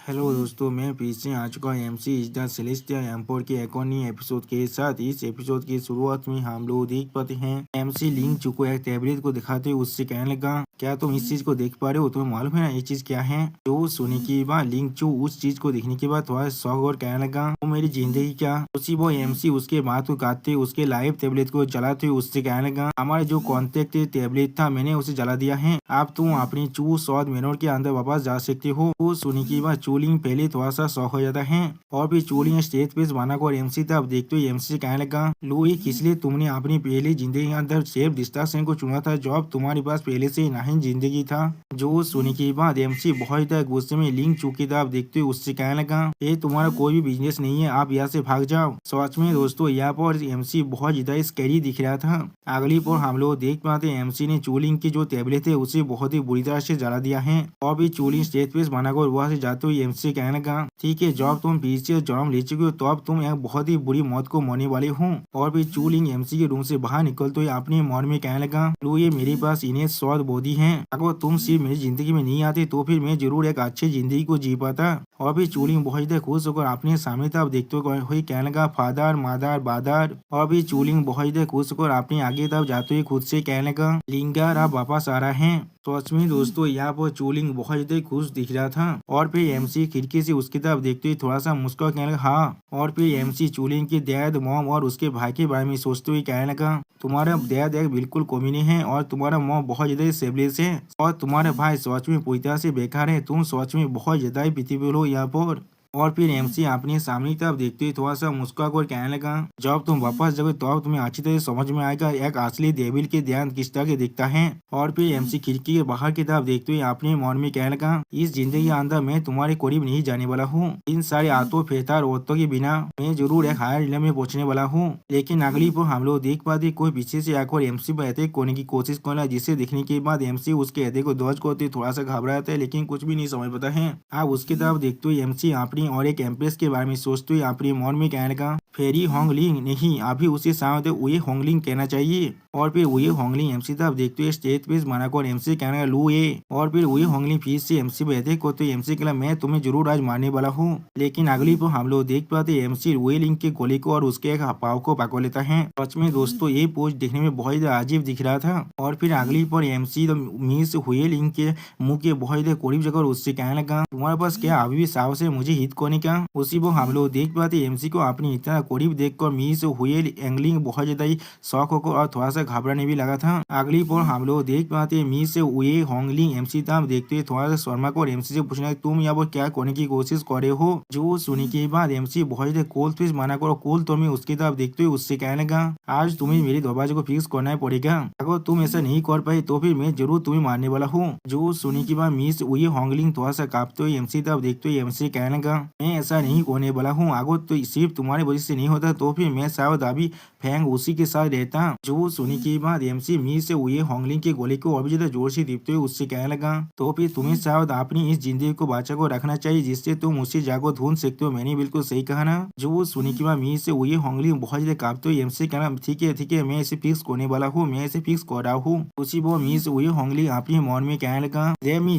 Hello दोस्तों, मैं फिर से आ चुका हूँ एमसी इज द सेलेस्टियल एम्पोर के एक और नई एपिसोड के साथ। इस एपिसोड की शुरुआत में हम लोग देख पाते हैं एमसी लिंक चू को एक टैबलेट को दिखाते हुए उससे कहने लगा, क्या तुम इस चीज को देख पा रहे हो? तुम्हें मालूम है ना ये चीज क्या है? तो सुनने के बाद लिंक चू उस चीज को देखने के बाद थोड़ा शौक और कहने लगा, वो मेरी जिंदगी क्या। उसी वो एमसी उसके बात को काटते उसके लाइव टैबलेट को जलाते हुए उससे कहने लगा, हमारे जो कॉन्टेक्ट टैबलेट था मैंने उसे जला दिया है, अब तुम अपनी चू 100 मिनट के अंदर वापस जा सकते हो। वो सुनने के बाद चूलिंग पहले थोड़ा सा शौक हो जाता है और फिर चूलिंग स्टेज पे बना को एमसी था। अब देखते हुए एमसी से कहने लगा, लो ये किस लिए तुमने अपनी पहली जिंदगी के अंदर सिर्फ दिस्ता सिंह को चुना था, जो अब तुम्हारे पास पहले से नहीं जिंदगी था। जो सुनने के बाद एमसी बहुत ज्यादा गुस्से में लिंक चुकी था। अब देखते हुए उससे कहने लगा, ये तुम्हारा कोई भी बिजनेस नहीं है, आप यहाँ से भाग जाओ। सच में दोस्तों यहाँ पर एमसी बहुत ज्यादा स्कैरी दिख रहा था। अगली पर हम लोग देख पाते एमसी ने चूलिंग की जो टैबलेट है उसे बहुत ही बुरी तरह से जला दिया है और भी चूलिंग स्टेज पे बनाकर वहां से जाते हुए एमसी कहने लगा, ठीक है जब तुम बीच से जन्म ले चुके हो तो अब तुम एक बहुत ही बुरी मौत को मरने वाले हो। और भी चूलिंग एमसी के रूम से बाहर निकलते हुए अपने मन में कहने लगा, लो ये मेरे पास इन्हें स्वाद बोधी है, अगर तुम सिर्फ मेरी जिंदगी में नहीं आते तो फिर मैं जरूर एक अच्छी जिंदगी को जी पाता। और भी चूलिंग बहुत ज्यादा खुश होकर अपने सामने तब देखते हुए कहने लगा, फादर मादर बादर। और भी चूलिंग बहुत ज्यादा खुश होकर अपने आगे तब जाते हुए खुद से कहने लगा, लिंगर आप वापस आ रहा है। तो सच में दोस्तों यहाँ पर चूलिंग बहुत ज्यादा खुश दिख रहा था और फिर एमसी खिड़की से उसकी तरफ देखते हुए थोड़ा सा मुस्कुरा कहने लगा, हाँ। और फिर एमसी चूलिंग की डैड मॉम और उसके भाई के बारे में सोचते हुए कहने लगा, तुम्हारा डैड एक बिल्कुल कमीने है और तुम्हारा मॉम बहुत ज्यादा सेबलेस है और तुम्हारे भाई सच में पूरी तरह से बेकार है, तुम सच में बहुत ज्यादा ही पिटीबुल हो यहाँ पर। और फिर एमसी अपने सामने की तरफ देखते हुए थोड़ा सा मुस्कुरा कर कहने लगा, जब तुम वापस जाओगे तो अब तुम्हें अच्छी तरह समझ में आएगा एक असली डेविल के ध्यान किस तरह के दिखता है। और फिर एमसी खिड़की के बाहर की तरफ देखते हुए अपने मन में कहने लगा, इस जिंदगी के अंदर मैं तुम्हारे करीब नहीं जाने वाला हूँ, इन सारे आतों फेतार औरतों के बिना मैं जरूर एक हायर इलम में पहुंचने वाला हूँ। लेकिन अगली पर हम लोग देख पाते कोई पीछे से आकर एमसी पर अटैक करने की कोशिश करना, जिसे देखने के बाद एमसी उसके अटैक को दौज करते थोड़ा सा घबराता है लेकिन कुछ भी नहीं समझ पाता है। अब उसकी तरफ देखते हुए एमसी अपनी और एक एम्प्रेस के बारे में सोचते हुए अपने मन में कहने लगा, फेरी होंगलिंग नहीं, अभी उसे शायद उये होंगलिंग कहना चाहिए। और फिर उये होंगलिंग एमसी तब देखते हुए स्टेज पे बनाकर एमसी कहने लगा, लू ये। और फिर उये होंगलिंग फिर से एमसी पे अटैक करते हुए एमसी कहला, मैं तुम्हें जरूर आज मारने वाला हूँ। लेकिन अगली पर हम लोग देख पाते एमसी उये लिंग के गोली को और उसके एक पाव को पकड़ लेता है। सच में दोस्तों ये पोज देखने में बहुत ज्यादा अजीब दिख रहा था। और फिर अगली पर एमसी मिस हुए लिंग के मुंह के बहुत ज्यादा करीब जगह उससे कहने लगा, तुम्हारे पास क्या अभी भी साहस है मुझे हिट करने का? उसी वो हम लोग देख पाते एमसी को अपनी इतना करीब देखकर मिस हुए एंगलिंग बहुत ज्यादा ही शौक होकर और थोड़ा सा घबराने भी लगा था। अगली पर हम लोग देख पाते मिस हुए होंगलिंग एमसी तब देखते हुए थोड़ा सा शर्मा को एमसी से पूछना, तुम यहाँ पर क्या करने की कोशिश कर रहे हो? जो सुनने के बाद एमसी बहुत ज्यादा कोल फिश माना करो कोल तो मैं उसकी तरफ देखते हुए उससे कहने लगा, आज तुम्हें मेरे दरवाजे को फिक्स करना पड़ेगा, अगर तुम ऐसा नहीं कर पाए तो फिर मैं जरूर तुम्हें मारने वाला हूँ। जो सुनने के बाद मिस हुई होंगलिंग थोड़ा सा कांपते हुए एमसी तरफ देखते हुए एमसी कहने लगा, मैं ऐसा नहीं होने वाला हूँ, अगर तो सिर्फ तुम्हारी वजह से नहीं होता तो फिर मैं शायद अभी फैंग उसी के साथ रहता। जो सुनने के बाद एमसी मी से हुए होंगलिंग के गोली को अभी ज्यादा जोर से दीपते हुए उससे कहने लगा, तो फिर तुम्हें शायद अपनी इस जिंदगी को बचा को रखना चाहिए जिससे तुम उसी जागो ढूंढ सकते हो। मैंने बिल्कुल सही कहा ना? जो सुनने के बाद मी से हुए होंगलिंग बहुत ज्यादा कांपते हुए एमसी कहना, ठीक है मैं इसे फिक्स करने वाला हूँ, मैं इसे फिक्स कर रहा हूँ। उसी वो मी से हुए होंगलिंग अपने मन में कहने लगा,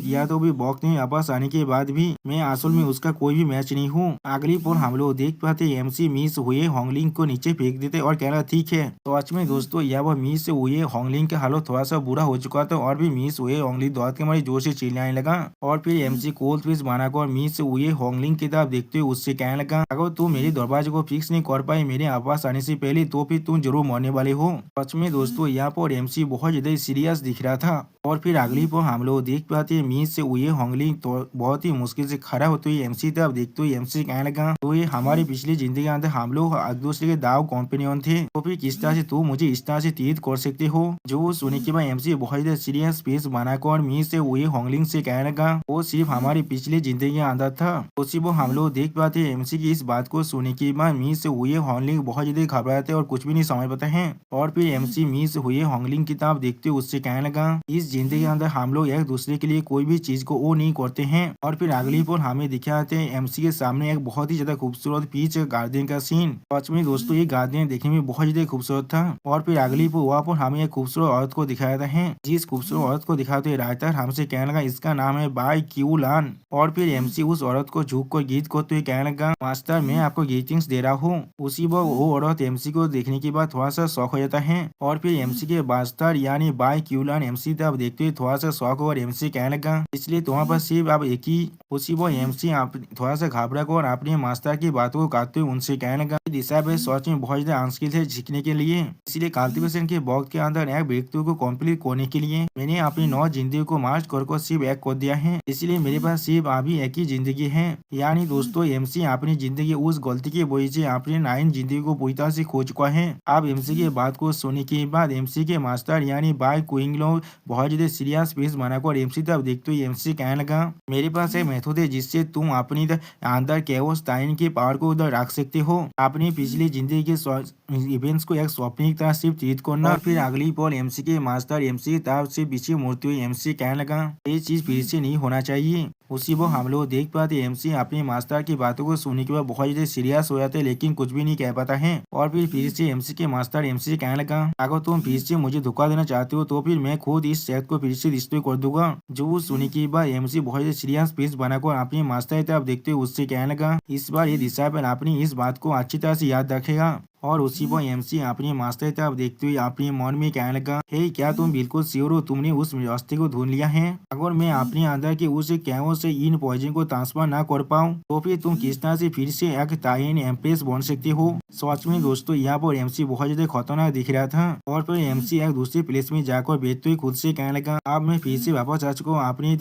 या तो भी वक्त में वापस आने के बाद भी मैं असल में उसका कोई भी मैच नहीं हूँ। अगली पर हम लोग देख पाते एमसी मिस हुए होंगलिंग को नीचे फेंक देते और कहना, ठीक है। तो आज में दोस्तों यह वह मिस हुए होंगलिंग का हालत थोड़ा सा बुरा हो चुका था और भी मिस हुए होंगलिंग दौड़ के हमारी जोर से चिल्लाने लगा। और फिर एमसी कोल्ड फिश बनाकर मिस हुए होंगलिंग की तरफ देखते हुए उससे कहने लगा, अगर तुम मेरे दरवाजे को फिक्स नहीं कर पाए मेरे आवास आने से पहले तो फिर तुम जरूर मरने वाले हो। सच में दोस्तों यहाँ पर एमसी बहुत ज्यादा सीरियस दिख रहा था। और फिर अगली पर हम लोग देख पाते मिस से हुए होंगलिंग तो बहुत ही मुश्किल से खड़ा होते हुए एमसी तरफ देखते हुए एमसी कहने लगा, तो ये हमारी पिछली जिंदगी के अंदर हम लोग एक दूसरे के दाव कॉम्पेनियन थे, तो फिर किस तरह से तू मुझे इस तरह से तीत कर सकते हो? जो सुनने के बाद एमसी बहुत ज्यादा सीरियस फेस बनाकर मिस से हुए होंगलिंग से कहने लगा, वो सिर्फ हमारी पिछली जिंदगी के अंदर था। उसी वो हम लोग देख पाते एमसी की इस बात को सुनने के बाद मिस से हुए होंगलिंग बहुत ज्यादा घबराते और कुछ भी नहीं समझ पाते हैं। और फिर एमसी मिस हुए होंगलिंग की तरफ देखते उससे कहने लगा, इस जिंदगी के अंदर हम लोग एक दूसरे के लिए कोई भी चीज को वो नहीं करते हैं। और फिर अगली पर हमें दिखाते हैं एमसी के सामने एक बहुत ही ज्यादा खूबसूरत पीच गार्डन का सीन। सीन। सच में दोस्तों ये गार्डन देखने में बहुत ज्यादा खूबसूरत था। और फिर अगली वहाँ पर हमें एक खूबसूरत औरत को दिखाया था है। जिस खूबसूरत औरत को दिखाते राइटर हमसे कहने लगा इसका नाम है बाई क्यू लान। और फिर एमसी उस औरत को झुक कर गीत करते हुए कहने लगा मास्टर मैं आपको ग्रीटिंग्स दे रहा हूँ। उसी वो औरत एमसी को देखने के बाद थोड़ा सा शौक हो जाता है। और फिर एमसी के मास्टर यानी बाई क्यू लान एमसी तब देखते हुए थोड़ा सा शौक और एमसी कहने लगा इसलिए तुम्हारे पास सिर्फ अब एक ही। उसी वो एमसी आप थोड़ा सा घबरा कर अपने मास्टर की बातों को काटते हुए उनसे कहने लगा दिशा पे सच में बहुत ज्यादा मुश्किल है सीखने के लिए। इसलिए कल्टीवेशन के वक्त के अंदर एक व्यक्ति को कंप्लीट करने के लिए मैंने अपनी 9 जिंदगी को मार्च कर सिर्फ एक कर दिया है। इसलिए मेरे पास सिर्फ अभी एक ही जिंदगी है। यानी दोस्तों एमसी अपनी जिंदगी उस गलती की वजह से अपने 9 जिंदगी को पूरी तरह से खो चुका है। अब एमसी की बात को सुनने के बाद एमसी के मास्टर यानी बाई क्विंग लोग बहुत ज्यादा सीरियस फेस बनाकर एमसी तब देखते हुए एमसी कहने लगा मेरे पास एक मेथड है जिससे तुम अपनी अंदर केओस टाइम की पावर को उधर रख सकते हो। अपनी पिछली जिंदगी के इवेंट्स को एक स्वप्न की तरह सिर्फ ट्रीट करना। और फिर अगली पल एमसी के मास्टर एमसी की तरफ से पीछे मुड़ते हुए एमसी कहने लगा ये चीज फिर से नहीं होना चाहिए। उसी वो हम लोग देख पाते एमसी अपने मास्टर की बातों को सुनने के बाद बहुत ज्यादा सीरियस हो जाते हैं लेकिन कुछ भी नहीं कह पाता है। और फिर से एमसी के मास्टर एमसी कहने लगा अगर तुम फिर से मुझे धोखा देना चाहते हो तो फिर मैं खुद इस शहर को फिर से डिस्ट्रॉय कर दूंगा। जो सुनने के बाद एमसी बहुत ज्यादा सीरियस फेस बनाकर अपने मास्टर की तरफ देखते हुए उससे कहने लगा इस बार ये दिशा पर अपनी इस बात को अच्छी तरह से याद रखेगा। और उसी पर एमसी अपनी मास्टर तरफ देखते हुए अपने मन में कहने लगा हे क्या तुम बिल्कुल श्योर हो तुमने उस रास्ते को ढूंढ लिया है। अगर मैं अपने अंदर के उस कैमो से इन पॉइजन को ट्रांसफर ना कर पाऊँ तो फिर तुम किस तरह से फिर से एक ताइन एम्प्रेस बन सकते हो। सच में दोस्तों यहाँ पर एमसी बहुत ज्यादा खतरनाक दिख रहा था। और फिर एमसी एक दूसरे प्लेस में जाकर बैठते हुए खुद से कहने लगा अब मैं फिर से वापस आ चुका हूँ अपनी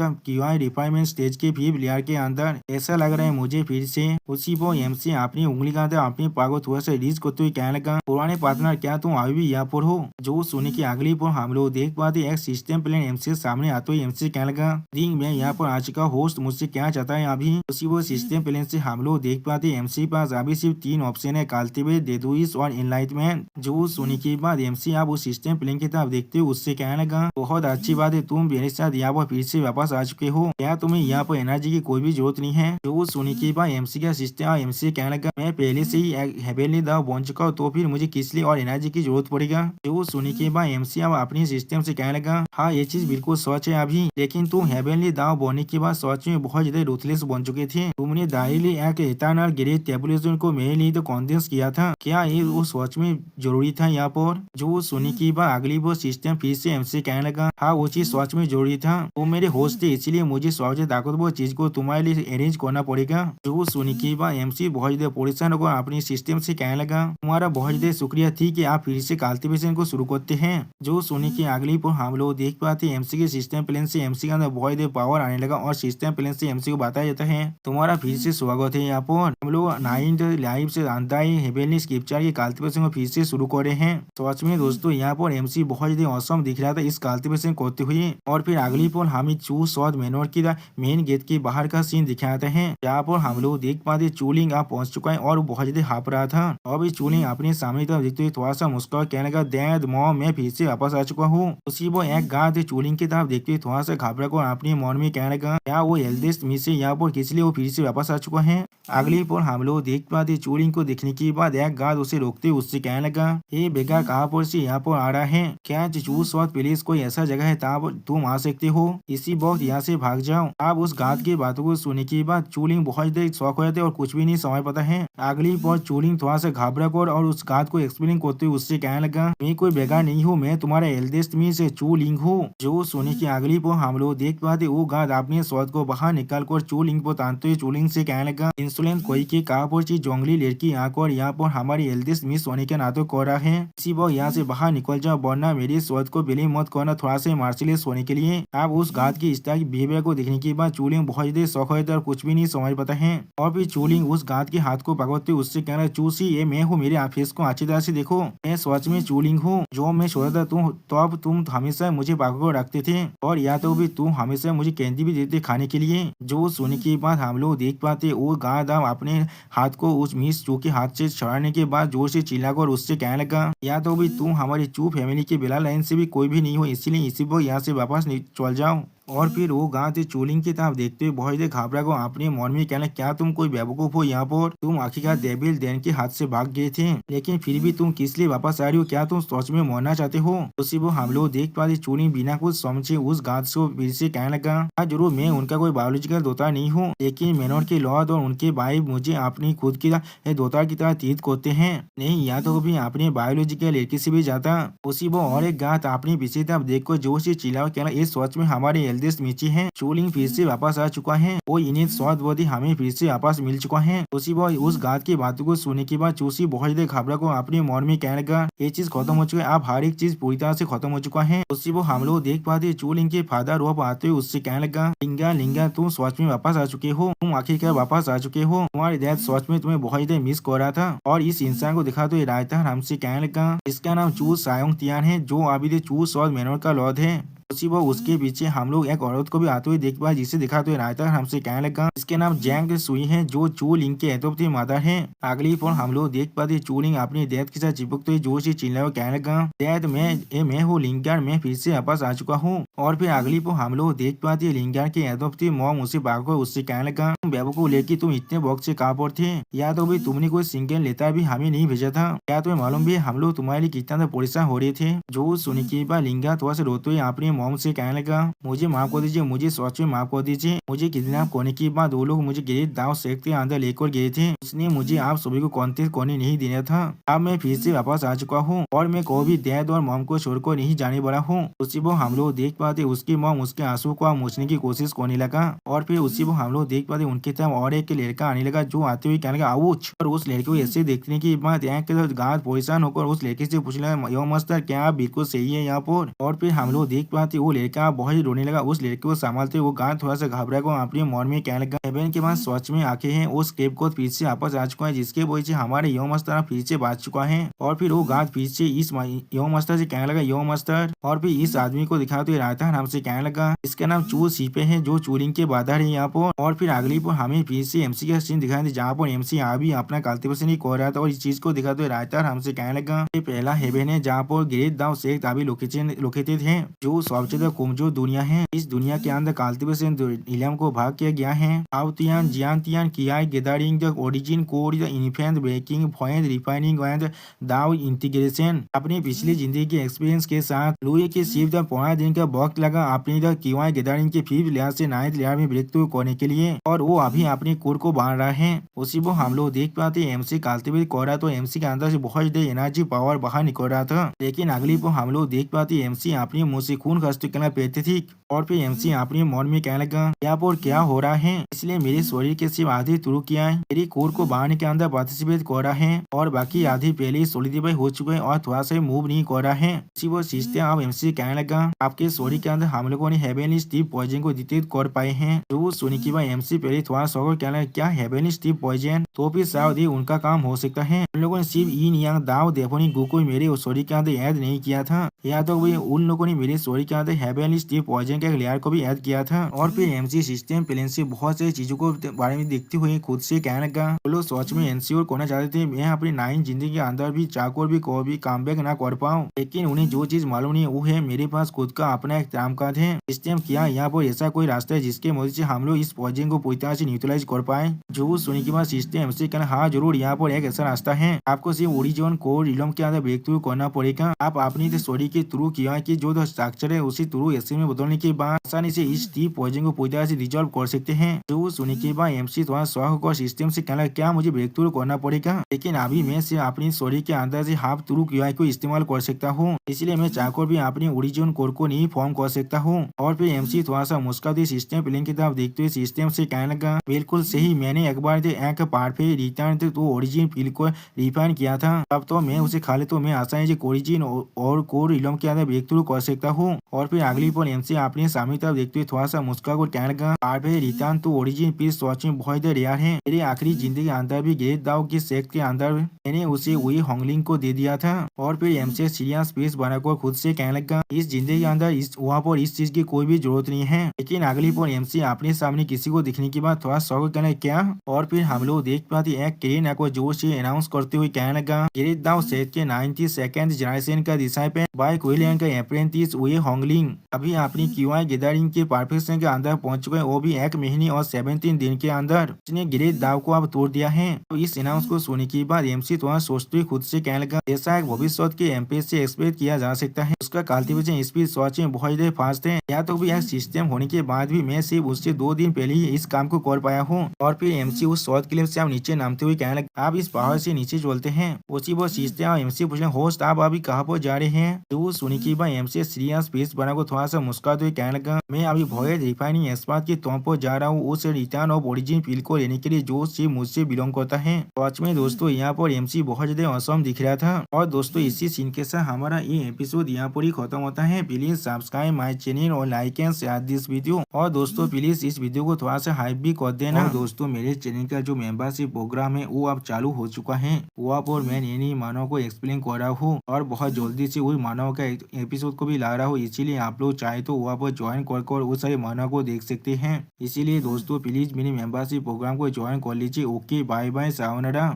रिफाइनमेंट स्टेज के 5th लेयर के अंदर। ऐसा लग रहा है मुझे फिर से। उसी पर एमसी अपनी उंगली का अंदर अपने पाग को थोड़ा सा रीच करते हुए कहने लगा पुराने पार्टनर क्या तुम अभी भी यहाँ पर हो। जो सुनने की अगली पर हम लोग देख पाते एक सिस्टम प्लान एमसी सामने आते हुए एमसी कहने लगा रिंग मैं यहाँ पर आ चुका होस्ट मुझसे क्या चाहता है अभी। उसी वो सिस्टम प्लान से हम लोग देख पाते एमसी पास अभी सिर्फ 3 ऑप्शन है कल्टिवेट डेडुइस और एनलाइटमेंट। जो सुनने के बाद एमसी आप उस सिस्टम प्लान की तरफ देखते हुए उससे कहने लगा बहुत अच्छी बात है तुम मेरे साथ यहाँ पर फिर से वापस आ चुके हो। क्या तुम्हें यहाँ पर एनर्जी की कोई भी जरूरत नहीं है। जो सुनने के बाद एमसी का सिस्टम एमसी कहने लगा मैं पहले से ही हेवेली दाव बन चुका हूँ तो फिर मुझे किस लिए और एनर्जी की जरूरत पड़ेगा। जो सुनने के बाद एमसी अब अपने सिस्टम से कहने लगा हाँ ये चीज बिल्कुल सच है अभी लेकिन तुम हेवेनली दाव बनने के बाद सच में बहुत ज्यादा रूथलेस बन चुके थे। तुमने डायली एक इटर्नल ग्रेट टेबुलेशन को मेरे लिए तो कॉन्डेंस किया था। क्या ये वो सच में जरूरी था यहाँ पर। जो सुनने के बाद अगली वो सिस्टम फिर से एमसी कहने लगा हाँ वो चीज सच में जरूरी था। वो मेरे होस्ट थे इसलिए मुझे सबसे ताकतवर चीज को तुम्हारे लिए अरेंज करना पड़ेगा। जो सुनने के बाद एमसी बहुत ज्यादा परेशान होकर अपने सिस्टम से कहने लगा तुम्हारा बहुत ज्यादा शुक्रिया थी कि आप फिर से कल्टीवेशन को शुरू करते हैं। जो सुनने की अगली पर हम लोग देख पाते एमसी के सिस्टम प्लान से एमसी के अंदर बहुत ज्यादा पावर आने लगा और सिस्टम प्लान से एमसी को बताया जाता है तुम्हारा फिर से स्वागत है यहाँ पर हम लोग 9th लाइव से अंदाई हेवेनली स्क्रिप्चर के कल्टीवेशन को फिर से शुरू कर रहे हैं। सच में दोस्तों यहाँ पर एमसी बहुत ज्यादा औसम दिख रहा था इस कल्टीवेशन करते हुए। और फिर अगली पर हमें चू शॉट मेनोर की मेन गेट के बाहर का सीन दिखाते हैं जहाँ पर हम लोग देख पाते चूलिंग आप पहुंच चुका है और बहुत ज्यादा हाफ रहा था। और भी चूलिंग अपने सामने तरफ देखते हुए थोड़ा सा मुस्कुरा कहने का डैड मॉम मैं फिर से वापस आ चुका हूँ। उसी वो एक गार्ड चूलिंग की तरफ देखते हुए थोड़ा सा घबरा कर अपने मन में कहने का क्या वो एल्डेस्ट मिस से यहाँ पर किस लिए वो फिर से वापस आ चुका है। अगली पर हम लोग देख पाते चूलिंग को देखने के बाद एक गार्ड उसे रोकते उससे कहने लगा ये बेगा कहाँ पर से यहाँ पर आ रहा है। क्या चूस और प्लीज कोई ऐसा जगह है तहाँ पर तुम आ सकते हो इसी वक्त यहाँ से भाग जाओ। अब उस गार्ड की बातों को सुनने के बाद चूलिंग बहुत देर शौक हो जाते और कुछ भी नहीं समझ पाता है। अगली पर चूलिंग थोड़ा सा घबरा कर और उस गार्ड को एक्सप्लेन करते हुए उससे कहने लगा मैं कोई बेगा नहीं हूँ मैं तुम्हारा एल्डेस्ट मी से चूलिंग हूँ। जो सुनने की अगली पर हम लोग देख पाते वो गार्ड अपने शॉट को बाहर निकाल कर चूलिंग को तानते हुए चूलिंग से कहने लगा इंसुलेंस कोई की कहा पर जंगली लड़की आकर यहाँ पर हमारी एल्डेस्ट मिस होने के नाटक कर रहा है। इसी वक्त यहाँ से बाहर निकल जाओ वरना मेरी शॉट को बिली मत करना थोड़ा सा मार्शलेस होने के लिए। अब उस गार्ड की इस तरह की बिहेवियर को देखने के बाद चूलिंग बहुत ज्यादा शौक होता है और कुछ भी नहीं समझ पाता है। और फिर चूलिंग उस गार्ड के हाथ को पकड़ते उससे कहना चूसी ये मैं हूँ मेरे फेस को अच्छी तरह से देखो मैं सच में चूलिंग हूँ। जो मैं छोटा था तुम तो अब तुम हमेशा मुझे पकड़ रखते थे और या तो भी तुम हमेशा मुझे कैंडी भी देते खाने के लिए। जो सुनने के बाद हम लोग देख पाते वो गार्ड अपने हाथ को उस मिस चू के हाथ से छड़ाने के बाद जोर से चिल्लाकर उससे कहने लगा या तो भी तुम हमारी चू फैमिली के बिला लाइन से भी कोई भी नहीं हो इसलिए इसी पर यहाँ से वापस चल जाओ। और फिर वो गांव से चोलिंग की तरफ देखते हुए बहुत ही घबरा को अपने मन में कहना, क्या तुम कोई बेवकूफ हो? यहाँ पर तुम आखिरकार डेविल डैन के हाथ से भाग गए थे, लेकिन फिर भी तुम किस लिए वापस आ रही हो? क्या तुम सच में मरना चाहते हो? उसी वो हम लोग देख पाते चोलिंग बिना कुछ समझे उस गांव को फिर से कहने लगा, हाँ जरूर, मैं उनका कोई बायोलॉजिकल दोता नहीं हूँ, लेकिन मेनोर के लॉर्ड और उनके भाई मुझे अपनी खुद की दोता की तरह ट्रीट करते हैं। नहीं, या तो कभी अपने बायोलॉजिकल लड़के से भी जाता। उसी वो और एक गांठ अपनी पीछे तरफ देखकर जोर से चिल्लाओ, कहना, ये सच में हमारे एल्डेस्ट मिची है। चोलिंग फिर से वापस आ चुका है और इन्हें स्वाद बॉडी हमें फिर से वापस मिल चुका है। उसी वो उस गांठ की बातों को सुनने के बाद चूसी बहुत ही घबरा को अपने मन में कहने लगा, ये चीज खत्म हो चुका है, अब हर एक चीज पूरी तरह से खत्म हो चुका है। उसी वो हम लोग देख पाते चोलिंग के फादर रोप आते हुए उससे कहने लगा, लिंगा लिंगा, तुम सच में वापस आ चुके हो, तुम आखिरकार वापस आ चुके हो। तुम्हारे डैड सच में तुम्हें बहुत ही मिस कर रहा था। और इस इंसान को दिखा तो रायता हमसे कहने लगा, इसका नाम चू सायोंग तियान है, जो अभी चूस और मेनोर का लॉर्ड है। उसी वो उसके पीछे हम लोग एक औरत को भी आते हुए देख पाए, जिसे दिखा तो रायता हमसे कहने लगा, इसके नाम जैंग सुई है, जो चू लिंग के एतोप्ती मदर है। अगली फोन हम लोग देख पाते चू लिंग अपनी डैड के साथ चिपकते हुए जोर से चिल्लाए कहने लगा, डैड मैं हूँ लिंगार, मैं फिर से वापस आ चुका हूँ। और फिर अगली फोन हम लोग देख पाते लिंगार के एतोप्ती मॉम उसे भागकर उससे कहने लगा, तुम बेवकूफ लेके तुम इतने वक्त से कहाँ पर थे? या तो भी तुमने कोई सिंगल लेटर भी हमें नहीं भेजा था? क्या तुम्हें मालूम भी हम लोग तुम्हारे लिए कितना परेशान हो रहे थे? जो सुनी के बाद लिंगा थोड़ा से रोते हुए अपने मॉम से कहने लगा, मुझे माफ कर दीजिए, मुझे सच में माफ कर दीजिए। मुझे किडनैप करने के बाद वो लोग मुझे गिरीश दाव शेख के अंदर लेकर गए थे, उसने मुझे आप सभी को कांटेक्ट करने नहीं देना था। अब मैं फिर से वापस आ चुका हूँ और मैं कभी डैड और मॉम को छोड़कर नहीं जाने वाला हूँ। उसी वो हम लोग देख पाते उसकी मॉम उसके आंसू को मूछने की कोशिश करने लगा। और फिर उसी वो हम लोग देख पाते उनकी तरफ और एक लड़का आने लगा, जो आते हुए कहने लगा, आउच। और उस लड़के को ऐसे देखने के बाद गांठ परेशान होकर उस लड़के से पूछ लगा, यो मास्टर, क्या आप बिल्कुल सही है यहाँ पर? और फिर हम लोग देख पाते वो लड़का बहुत ही रोने लगा। उस लड़के को संभालते वो गांठ थोड़ा सा घबरा को अपने मन में कहने लगा, हेवन के पास सच में आंखें हैं, उस केप को फिर से वापस आ चुका है, जिसके वजह से हमारे यो मास्टर फिर से बात चुका है। और फिर वो गांठ फिर से इस यो मास्टर से कहने लगा, यो मास्टर। और फिर इस आदमी को दिखाते हुए रायता हमसे कहने लगा, इसका नाम चू सीपे है, जो चूलिंग के बादर है यहाँ पर। और फिर अगली पर हमें फिर से एमसी का सीन दिखाई दे, जहाँ पर एमसी अभी अपना कल्टीवेशन नहीं कर रहा था। और इस चीज को दिखाते हुए रायता हमसे कहने लगा, ये पहला हेवन है जहाँ पर गिरीश दाव शेख अभी लोकेटेड है, जो सबसे ज्यादा कमजोर दुनिया है। इस दुनिया के अंदर कल्टीवेशन इलम को भाग किया गया है। आउतियान जियांतियान किया gathering the origin code the infant breaking point refining and Dao integration. अपनी पिछली जिंदगी के एक्सपीरियंस के साथ लुई के सिर्फ 15 दिन का वक्त लगा अपनी द किवाई गेदरिंग के 5th लेयर से 9th लेयर में ब्रेक थ्रू करने के लिए, और वो अभी अपने कोड को बांध रहा है। उसी वो हम लोग देख पाते एमसी कल्टीवेट कर रहा, तो एमसी के अंदर से बहुत ज्यादा एनर्जी पावर बाहर निकल रहा था। लेकिन अगली वो हम लोग देख पाते एमसी अपने मुंह से खून खर्च करना पेथेटिक। और फिर एमसी अपने मन में कहने लगा, यहाँ पर क्या हो रहा है? इसलिए मेरे शरीर के सिर्फ आधे तुरु किया है, मेरी कोर को बाहर के अंदर पार्टिसिपेट कर रहा है, और बाकी आधे पहले ही सोलिडिफाई हो चुके हैं और थोड़ा सा मूव नहीं कर रहा है। इसी वो सिस्टम अब एमसी कहने लगा, आपके शरीर के अंदर हम लोगों ने हेवनली स्टीव पॉइजन को डिटेक्ट कर पाए हैं। जो सुनी की बात एमसी पहले थोड़ा सा कहने लगा, क्या हेवनली स्टीव पॉइजन? तो फिर शायद उनका काम हो सकता है। उन लोगों ने सिर्फ इन यांग दाव डेफोनी गु को मेरे शरीर के अंदर ऐड नहीं किया था, या तो उन लोगों ने मेरे शरीर के अंदर हेवनली स्टीव पॉइजन के लेयर को भी ऐड किया था। और फिर एमसी सिस्टम प्लेन से बहुत सारी चीजों को बारे में देखते हुए खुद से कहने लगा, वो लोग सोच में इंश्योर करना चाहते थे मैं अपनी 9 जिंदगी के अंदर भी चाकोर भी कभी काम बैक ना कर पाऊँ, लेकिन उन्हें जो चीज मालूम नहीं वो है मेरे पास खुद का अपना एक काम काज है। सिस्टम किया यहाँ पर ऐसा कोई रास्ता है जिसके मदद से हम लोग इस पॉइजन को पूरी तरह से न्यूट्रलाइज कर पाए? जो सुनने के बाद सिस्टम एमसी कहना, हाँ जरूर, यहाँ पर एक ऐसा रास्ता है, आपको सिर्फ ओरिजिन कोर रिलम के अंदर ब्रेक थ्रू करना पड़ेगा। आप अपनी शरीर के थ्रू किया कि जो स्ट्रक्चर है उसी थ्रू एसी में बदलने के बाद आसानी से इस स्टीव पॉइजन को पूरी तरह से रिजॉल्व कर सकते हैं। जो सुनने के बाद एमसी थोड़ा शौक और सिस्टम से कहना, क्या मुझे ब्रेक थ्रू करना पड़ेगा? लेकिन अभी मैं सिर्फ अपनी शरीर के अंदर से हाफ थ्रू किया को इस्तेमाल कर सकता हूँ, इसलिए मैं चाहकर भी अपनी ओरिजिन कोर को नहीं फॉर्म कर सकता हूँ। और फिर एमसी थोड़ा सा मुस्कुराते सिस्टम प्लेन की तरफ देखते हुए सिस्टम से कहने लगा, बिल्कुल सही, मैंने एक बार एक परफेक्ट रिटर्न तो ओरिजिन फील को रिफाइन किया था, अब तो मैं उसे खा ले तो मैं आसानी से ओरिजिन और कोर इलम के अंदर ब्रेक थ्रू कर सकता हूँ। और फिर अगली पर एमसी अपने सामने तरफ देखते हुए थोड़ा सा मुस्कुरा कर कहने लगा, परफेक्ट रिटर्न तो ओरिजिन पीस सच में बहुत रेयर है, मेरी आखिरी जिंदगी के अंदर भी गिरीश दाव की सेक्ट के अंदर मैंने उसे वही होंगलिंग को दे दिया था। और फिर एमसी सीरियस पीस बनाकर खुद से कहने लगा, इस जिंदगी के अंदर वहाँ पर इस चीज की कोई भी जरूरत नहीं है। लेकिन अगली पर एमसी अपने सामने किसी को दिखने के बाद थोड़ा शौक कहना, क्या? और फिर हम लोग देख पाते एक क्रेन को जोर से अनाउंस करते हुए कहने लगा, गिरीश दाव सेक्ट के 92nd जनरेशन का डिसाइपल बाय क्विलियन का अप्रेंटिस हुए होंगलिंग अभी अपनी क्यूआई गैदरिंग के परफेक्शन के अंदर पहुंच चुके हैं, वो भी 1 महीने और 17 दिन के अंदर। उसने ग्रेट दाव को अब तोड़ दिया है। तो इस अनाउंस को सुनने के बाद एमसी थोड़ा सोचते हुए खुद से कहने लगा, ऐसा एक भविष्य के एमपी से एक्सपेक्ट किया जा सकता है। उसका कल्टीवेशन स्पीड सोच में बहुत ही फास्ट है। या तो भी एक सिस्टम होने के बाद भी मैं सिर्फ उससे 2 दिन पहले ही इस काम को कर पाया हूँ। और फिर एमसी उस शॉर्ट क्लिप से अब नीचे नामते हुए कहने लगा, आप इस पहाड़ से नीचे चलते हैं। उसी वो सीखते हैं और एमसी पूछने, होस्ट आप अभी कहाँ पर जा रहे हैं? तो सुनी की बात एमसी सीरियस फेस बना को थोड़ा सा मुस्कुराते हुए कहने लगा, मैं अभी वॉयज रिफाइनिंग एक्सपर्ट के तौर पर जा रहा हूँ, उस रिटर्न ऑफ ओरिजिन फील को लेने के लिए जो सिर्फ मुझसे बिलोंग करता है। सच में दोस्तों यहाँ पर एमसी बहुत ज्यादा औसम दिख रहा था। और दोस्तों इसी सीन के साथ हमारा ये एपिसोड यहाँ पर ही खत्म होता है। प्लीज सब्सक्राइब माई चैनल और like and share this video. और दोस्तों प्लीज इस वीडियो को थोड़ा सा हाइप भी कर देना। और दोस्तों मेरे चैनल का जो मेंबरशिप प्रोग्राम है वो अब चालू हो चुका है। वो आप और मैं नई मानव को एक्सप्लेन कर रहा हूँ और बहुत जल्दी से वही मानव का एपिसोड को भी ला रहा हूँ। इसीलिए आप लोग चाहे तो वहाँ पर ज्वाइन कर वो सारे मानव को देख सकते हैं। इसीलिए दोस्तों प्लीज मेरी मेंबरशिप प्रोग्राम को ज्वाइन कर लीजिए। Okay bye bye sayonara.